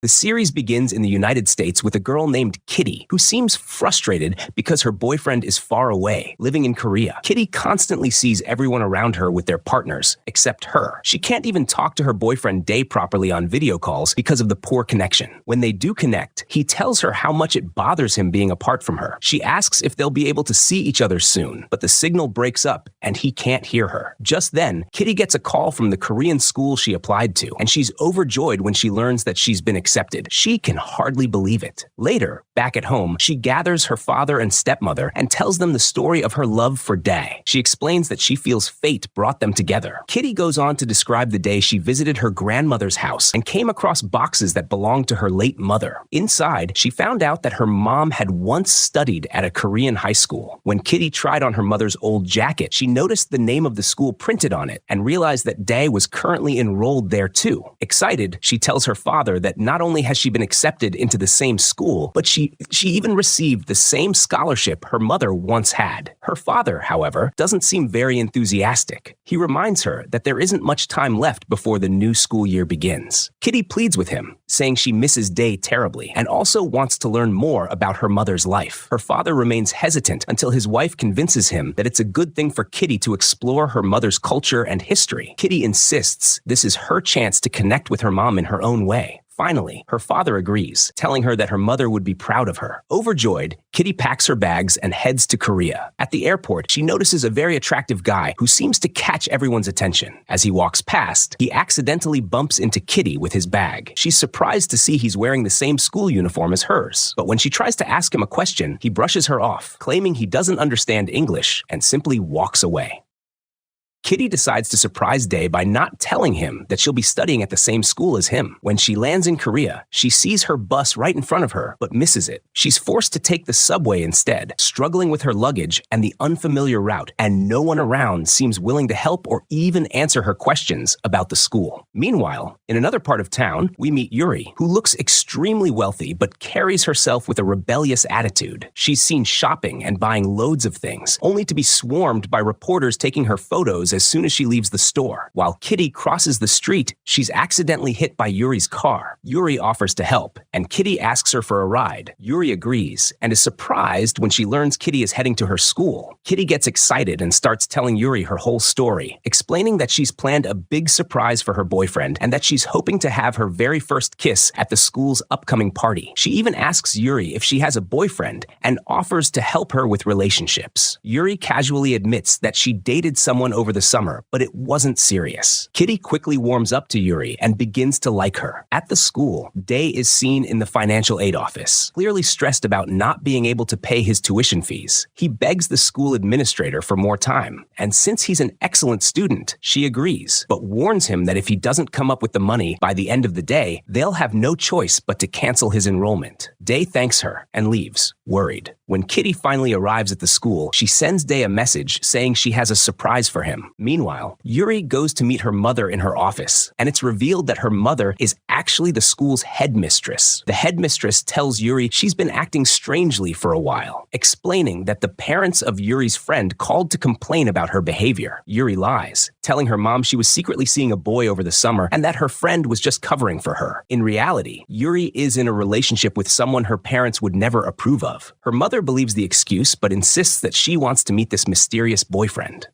The series begins in the United States with a girl named Kitty, who seems frustrated because her boyfriend is far away, living in Korea. Kitty constantly sees everyone around her with their partners, except her. She can't even talk to her boyfriend Dae properly on video calls because of the poor connection. When they do connect, he tells her how much it bothers him being apart from her. She asks if they'll be able to see each other soon, but the signal breaks up and he can't hear her. Just then, Kitty gets a call from the Korean school she applied to, and she's overjoyed when she learns that she's been accepted. She can hardly believe it. Later, back at home, she gathers her father and stepmother and tells them the story of her love for Dae. She explains that she feels fate brought them together. Kitty goes on to describe the day she visited her grandmother's house and came across boxes that belonged to her late mother. Inside, she found out that her mom had once studied at a Korean high school. When Kitty tried on her mother's old jacket, she noticed the name of the school printed on it and realized that Dae was currently enrolled there too. Excited, she tells her father that not only has she been accepted into the same school, but she even received the same scholarship her mother once had. Her father, however, doesn't seem very enthusiastic. He reminds her that there isn't much time left before the new school year begins. Kitty pleads with him, saying she misses Dae terribly and also wants to learn more about her mother's life. Her father remains hesitant until his wife convinces him that it's a good thing for Kitty to explore her mother's culture and history. Kitty insists this is her chance to connect with her mom in her own way. Finally, her father agrees, telling her that her mother would be proud of her. Overjoyed, Kitty packs her bags and heads to Korea. At the airport, she notices a very attractive guy who seems to catch everyone's attention. As he walks past, he accidentally bumps into Kitty with his bag. She's surprised to see he's wearing the same school uniform as hers. But when she tries to ask him a question, he brushes her off, claiming he doesn't understand English and simply walks away. Kitty decides to surprise Dae by not telling him that she'll be studying at the same school as him. When she lands in Korea, she sees her bus right in front of her, but misses it. She's forced to take the subway instead, struggling with her luggage and the unfamiliar route, and no one around seems willing to help or even answer her questions about the school. Meanwhile, in another part of town, we meet Yuri, who looks extremely wealthy but carries herself with a rebellious attitude. She's seen shopping and buying loads of things, only to be swarmed by reporters taking her photos as soon as she leaves the store. While Kitty crosses the street, she's accidentally hit by Yuri's car. Yuri offers to help, and Kitty asks her for a ride. Yuri agrees, and is surprised when she learns Kitty is heading to her school. Kitty gets excited and starts telling Yuri her whole story, explaining that she's planned a big surprise for her boyfriend and that she's hoping to have her very first kiss at the school's upcoming party. She even asks Yuri if she has a boyfriend and offers to help her with relationships. Yuri casually admits that she dated someone over the summer, but it wasn't serious. Kitty quickly warms up to Yuri and begins to like her. At the school, Dae is seen in the financial aid office, clearly stressed about not being able to pay his tuition fees. He begs the school administrator for more time, and since he's an excellent student, she agrees, but warns him that if he doesn't come up with the money by the end of the day, they'll have no choice but to cancel his enrollment. Dae thanks her and leaves, worried. When Kitty finally arrives at the school, she sends Dae a message saying she has a surprise for him. Meanwhile, Yuri goes to meet her mother in her office, and it's revealed that her mother is actually the school's headmistress. The headmistress tells Yuri she's been acting strangely for a while, explaining that the parents of Yuri's friend called to complain about her behavior. Yuri lies, telling her mom she was secretly seeing a boy over the summer and that her friend was just covering for her. In reality, Yuri is in a relationship with someone her parents would never approve of. Her mother believes the excuse but insists that she wants to meet this mysterious boyfriend.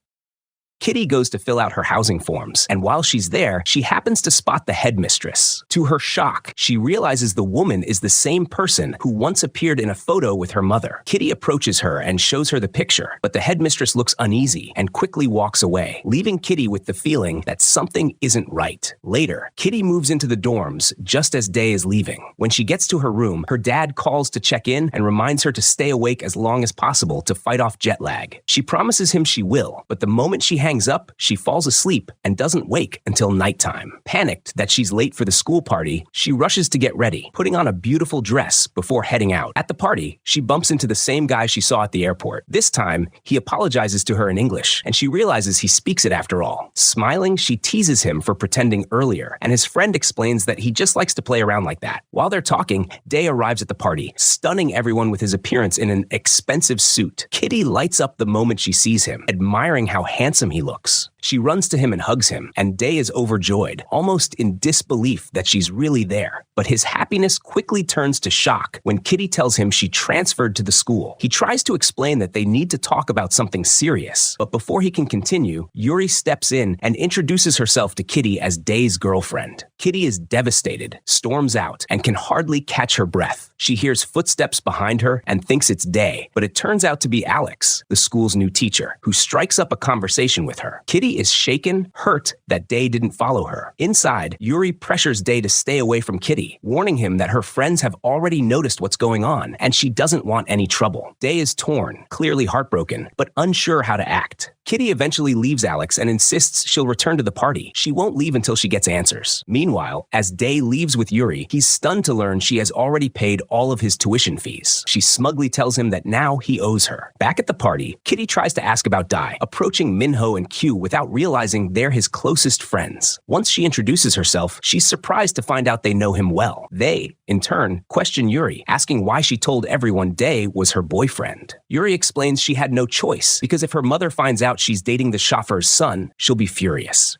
Kitty goes to fill out her housing forms, and while she's there, she happens to spot the headmistress. To her shock, she realizes the woman is the same person who once appeared in a photo with her mother. Kitty approaches her and shows her the picture, but the headmistress looks uneasy and quickly walks away, leaving Kitty with the feeling that something isn't right. Later, Kitty moves into the dorms just as Dae is leaving. When she gets to her room, her dad calls to check in and reminds her to stay awake as long as possible to fight off jet lag. She promises him she will, but the moment she hangs up, she falls asleep and doesn't wake until nighttime. Panicked that she's late for the school party, she rushes to get ready, putting on a beautiful dress before heading out. At the party, she bumps into the same guy she saw at the airport. This time, he apologizes to her in English, and she realizes he speaks it after all. Smiling, she teases him for pretending earlier, and his friend explains that he just likes to play around like that. While they're talking, Dae arrives at the party, stunning everyone with his appearance in an expensive suit. Kitty lights up the moment she sees him, admiring how handsome he looks. She runs to him and hugs him, and Dae is overjoyed, almost in disbelief that she's really there. But his happiness quickly turns to shock when Kitty tells him she transferred to the school. He tries to explain that they need to talk about something serious, but before he can continue, Yuri steps in and introduces herself to Kitty as Dae's girlfriend. Kitty is devastated, storms out, and can hardly catch her breath. She hears footsteps behind her and thinks it's Dae, but it turns out to be Alex, the school's new teacher, who strikes up a conversation with her. Kitty is shaken, hurt that Dae didn't follow her. Inside, Yuri pressures Dae to stay away from Kitty, warning him that her friends have already noticed what's going on, and she doesn't want any trouble. Dae is torn, clearly heartbroken, but unsure how to act. Kitty eventually leaves Alex and insists she'll return to the party. She won't leave until she gets answers. Meanwhile, as Dae leaves with Yuri, he's stunned to learn she has already paid all of his tuition fees. She smugly tells him that now he owes her. Back at the party, Kitty tries to ask about Dae, approaching Minho and Q without realizing they're his closest friends. Once she introduces herself, she's surprised to find out they know him well. They, in turn, question Yuri, asking why she told everyone Dae was her boyfriend. Yuri explains she had no choice, because if her mother finds out she's dating the chauffeur's son, she'll be furious.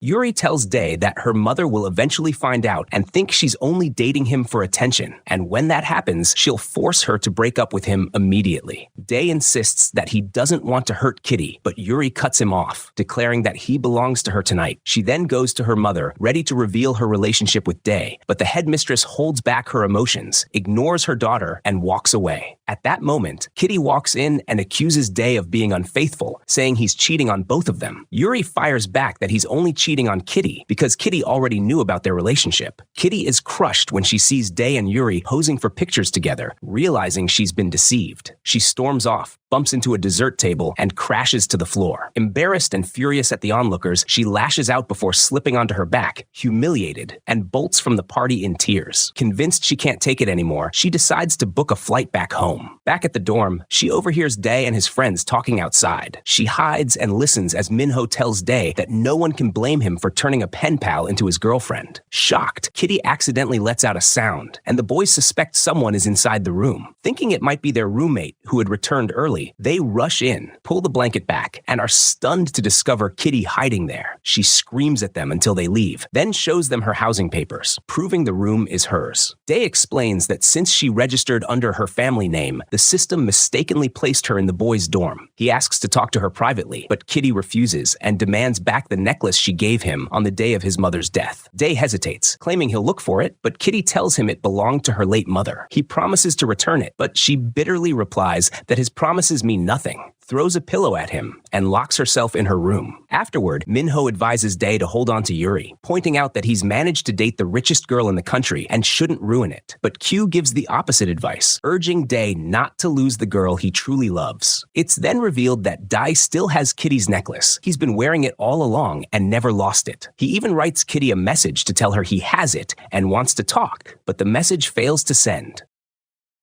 Yuri tells Dae that her mother will eventually find out and think she's only dating him for attention, and when that happens, she'll force her to break up with him immediately. Dae insists that he doesn't want to hurt Kitty, but Yuri cuts him off, declaring that he belongs to her tonight. She then goes to her mother, ready to reveal her relationship with Dae, but the headmistress holds back her emotions, ignores her daughter, and walks away. At that moment, Kitty walks in and accuses Dae of being unfaithful, saying he's cheating on both of them. Yuri fires back that he's only cheating on Kitty because Kitty already knew about their relationship. Kitty is crushed when she sees Dae and Yuri posing for pictures together, realizing she's been deceived. She storms off, bumps into a dessert table, and crashes to the floor. Embarrassed and furious at the onlookers, she lashes out before slipping onto her back, humiliated, and bolts from the party in tears. Convinced she can't take it anymore, she decides to book a flight back home. Back at the dorm, she overhears Dae and his friends talking outside. She hides and listens as Minho tells Dae that no one can blame him for turning a pen pal into his girlfriend. Shocked, Kitty accidentally lets out a sound, and the boys suspect someone is inside the room. Thinking it might be their roommate, who had returned early, they rush in, pull the blanket back, and are stunned to discover Kitty hiding there. She screams at them until they leave, then shows them her housing papers, proving the room is hers. Dae explains that since she registered under her family name, the system mistakenly placed her in the boys' dorm. He asks to talk to her privately, but Kitty refuses and demands back the necklace she gave him on the day of his mother's death. Dae hesitates, claiming he'll look for it, but Kitty tells him it belonged to her late mother. He promises to return it, but she bitterly replies that his promises mean nothing, throws a pillow at him, and locks herself in her room. Afterward, Minho advises Dae to hold on to Yuri, pointing out that he's managed to date the richest girl in the country and shouldn't ruin it. But Q gives the opposite advice, urging Dae not to lose the girl he truly loves. It's then revealed that Dae still has Kitty's necklace. He's been wearing it all along and never lost it. He even writes Kitty a message to tell her he has it and wants to talk, but the message fails to send.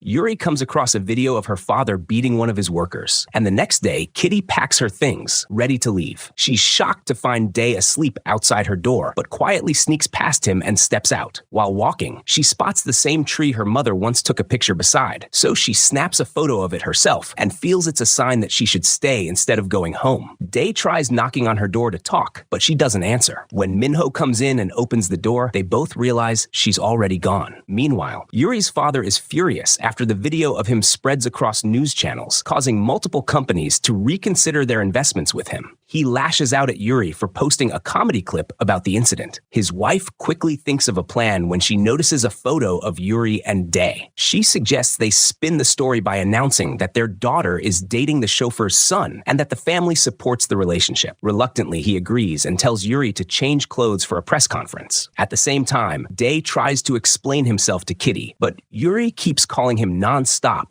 Yuri comes across a video of her father beating one of his workers, and the next day, Kitty packs her things, ready to leave. She's shocked to find Dae asleep outside her door, but quietly sneaks past him and steps out. While walking, she spots the same tree her mother once took a picture beside, so she snaps a photo of it herself and feels it's a sign that she should stay instead of going home. Dae tries knocking on her door to talk, but she doesn't answer. When Minho comes in and opens the door, they both realize she's already gone. Meanwhile, Yuri's father is furious after the video of him spreads across news channels, causing multiple companies to reconsider their investments with him. He lashes out at Yuri for posting a comedy clip about the incident. His wife quickly thinks of a plan when she notices a photo of Yuri and Dae. She suggests they spin the story by announcing that their daughter is dating the chauffeur's son and that the family supports the relationship. Reluctantly, he agrees and tells Yuri to change clothes for a press conference. At the same time, Dae tries to explain himself to Kitty, but Yuri keeps calling him non-stop,